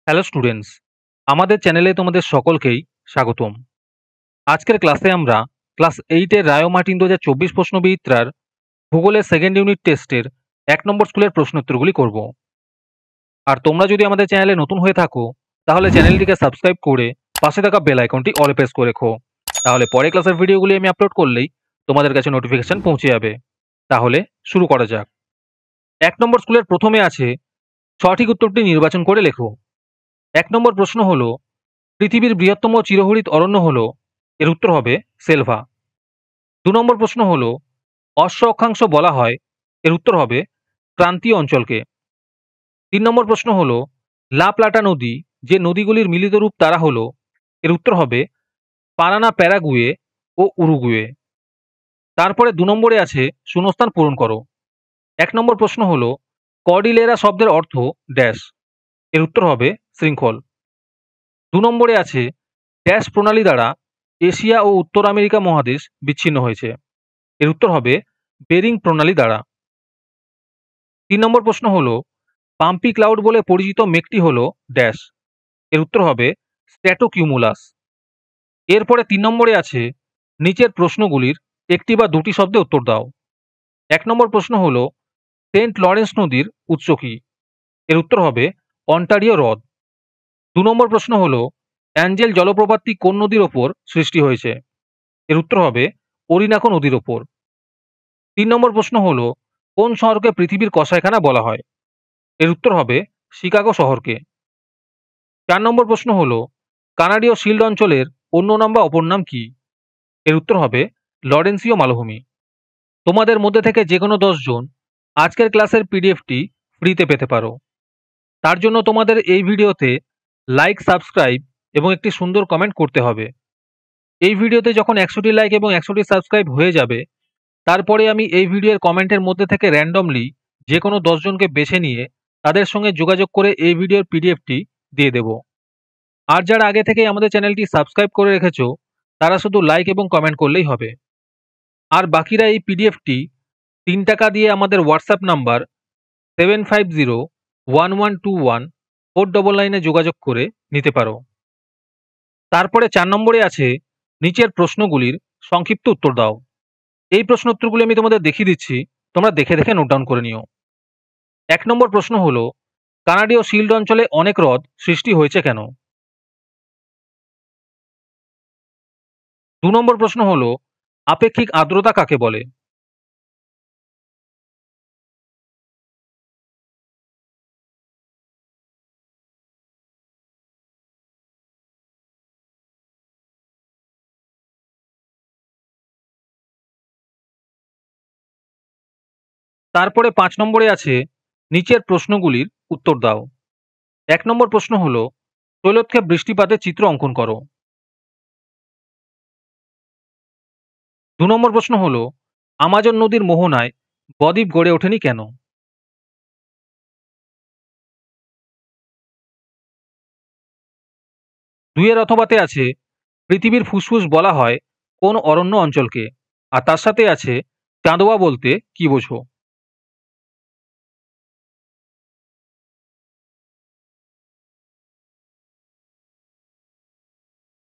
Hello students, আমাদের চ্যানেলে তোমাদের সকলকেই স্বাগতম। আজকের ক্লাসে আমরা ক্লাস 8-এর রায় ও মার্টিন 2024 প্রশ্নবিচিত্রার ভূগোলের সেকেন্ড ইউনিট টেস্টের 1 নম্বর স্কুলের প্রশ্নোত্তরগুলি করব। আর তোমরা যদি আমাদের চ্যানেলে নতুন হয়ে থাকো তাহলে চ্যানেলটিকে সাবস্ক্রাইব করে পাশে থাকা বেল আইকনটি অলে প্রেস করে রেখো। তাহলে পরে ক্লাসের ভিডিওগুলি আমি আপলোড করলেই তোমাদের কাছে নোটিফিকেশন পৌঁছে যাবে। তাহলে শুরু করা যাক। 1 নম্বর স্কুলের প্রথমে আছে সঠিক উত্তরটি নির্বাচন করে লেখো। 1 নম্বর প্রশ্ন হলো, পৃথিবীর বৃহত্তম চিরহরিত অরণ্য হলো, এর উত্তর হবে সেলভা। 2 নম্বর প্রশ্ন হলো, অশ্ব অক্ষাংশ বলা হয়, এর উত্তর হবে ক্রান্তীয় অঞ্চলকে। 3 নম্বর প্রশ্ন হলো, লা প্লাটা নদী যে নদীগুলির মিলিত রূপ তারা হলো, এর উত্তর হবে পারানা, প্যারাগুয়ে ও উরুগুয়ে। তারপরে 2 নম্বরে আছে শূন্যস্থান পূরণ করো। 1 নম্বর প্রশ্ন হলো, কর্ডিলেরা শব্দের অর্থ ড্যাশ, এর উত্তর হবে শৃঙ্খল। 2 নম্বরে আছে ড্যাশ প্রণালী দ্বারা এশিয়া ও উত্তর আমেরিকা মহাদেশ বিচ্ছিন্ন হয়েছে, এর উত্তর হবে বেরিং প্রণালী দ্বারা। 3 নম্বর প্রশ্ন হলো, পাম্পি ক্লাউড বলে পরিচিত মেঘটি হলো ড্যাশ, এর উত্তর হবে স্ট্র্যাটোকিউমুলাস। এরপরে 3 নম্বরে আছে নিচের প্রশ্নগুলির একটি বা দুটি শব্দে উত্তর দাও। 1 নম্বর প্রশ্ন হলো, সেন্ট লরেন্স নদীর উৎস কি, এর উত্তর হবে অন্টারিও হ্রদ। 2 নম্বর প্রশ্ন হলো, অ্যাঞ্জেল জলপ্রপাতটি কোন নদীর ওপর সৃষ্টি হয়েছে, এর উত্তর হবে অরিনাকো নদীর ওপর। 3 নম্বর প্রশ্ন হলো, কোন শহরকে পৃথিবীর কসাইখানা বলা হয়, এর উত্তর হবে শিকাগো শহরকে। 4 নম্বর প্রশ্ন হলো, কানাডীয় শিল্ড অঞ্চলের অন্য নাম বা অপর নাম কি, এর উত্তর হবে লরেন্সীয় মালভূমি। তোমাদের মধ্যে থেকে যে কোনো 10 জন আজকের ক্লাসের পিডিএফটি ফ্রিতে পেতে পারো। তার জন্য তোমাদের এই ভিডিওতে লাইক, সাবস্ক্রাইব এবং একটি সুন্দর কমেন্ট করতে হবে। এই ভিডিওতে যখন 100টি লাইক এবং 100টি সাবস্ক্রাইব হয়ে যাবে, তারপরে আমি এই ভিডিওর কমেন্টের মধ্যে থেকে র্যান্ডমলি যে কোনো 10 জনকে বেছে নিয়ে তাদের সঙ্গে যোগাযোগ করে এই ভিডিওর পিডিএফটি দিয়ে দেব। আর যারা আগে থেকেই আমাদের চ্যানেলটি সাবস্ক্রাইব করে রেখেছো তারা শুধু লাইক এবং কমেন্ট করলেই হবে। আর বাকিরা এই পিডিএফটি 3 টাকা দিয়ে আমাদের হোয়াটসঅ্যাপ নাম্বার 7501121499 যোগাযোগ করে নিতে পারো। তারপরে 4 নম্বরে আছে নিচের প্রশ্নগুলির সংক্ষিপ্ত উত্তর দাও। এই প্রশ্নোত্তরগুলি আমি তোমাদের দেখিয়ে দিচ্ছি, তোমরা দেখে দেখে নোট ডাউন করে নিও। 1 নম্বর প্রশ্ন হলো, কানাডীয় শিল্ড অঞ্চলে অনেক হ্রদ সৃষ্টি হয়েছে কেন? 2 নম্বর প্রশ্ন হলো, আপেক্ষিক আর্দ্রতা কাকে বলে? তারপরে 5 নম্বরে আছে নিচের প্রশ্নগুলির উত্তর দাও। 1 নম্বর প্রশ্ন হলো, তৈলক্ষেপ বৃষ্টিপাতের চিত্র অঙ্কন করো। 2 নম্বর প্রশ্ন হলো, আমাজন নদীর মোহনায় বদ্বীপ গড়ে ওঠেনি কেন? 2 এর অথবাতে আছে পৃথিবীর ফুসফুস বলা হয় কোন অরণ্য অঞ্চলকে, আর তার সাথে আছে চাঁদোয়া বলতে কি বোঝো?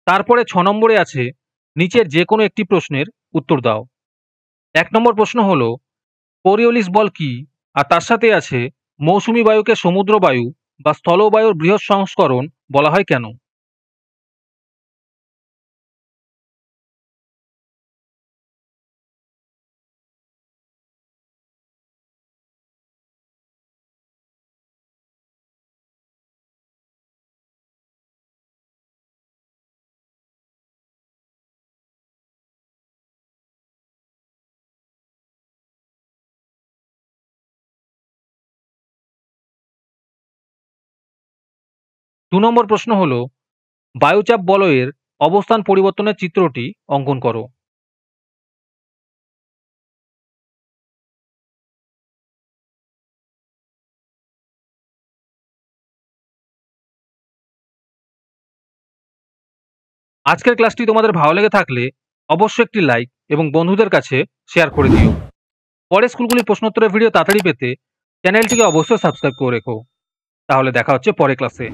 তারপরে 6 নম্বরে আছে নিচের যে কোনো একটি প্রশ্নের উত্তর দাও। 1 নম্বর প্রশ্ন হলো, কোরিওলিস বল কি, আর তার সাথে আছে মৌসুমী বায়ুকে সমুদ্র বায়ু বা স্থলবায়ুর বৃহৎ সংস্করণ বলা হয় কেন? 2 নম্বর প্রশ্ন হলো, বায়ুচাপ বলয়ের অবস্থান পরিবর্তনের চিত্রটি অঙ্কন করো। আজকের ক্লাসটি তোমাদের ভালো লেগে থাকলে অবশ্যই একটি লাইক এবং বন্ধুদের কাছে শেয়ার করে দিও। পরে স্কুলগুলির প্রশ্নোত্তরের ভিডিও তাড়াতাড়ি পেতে চ্যানেলটিকে অবশ্যই সাবস্ক্রাইব করে রেখো। তাহলে দেখা হচ্ছে পরের ক্লাসে।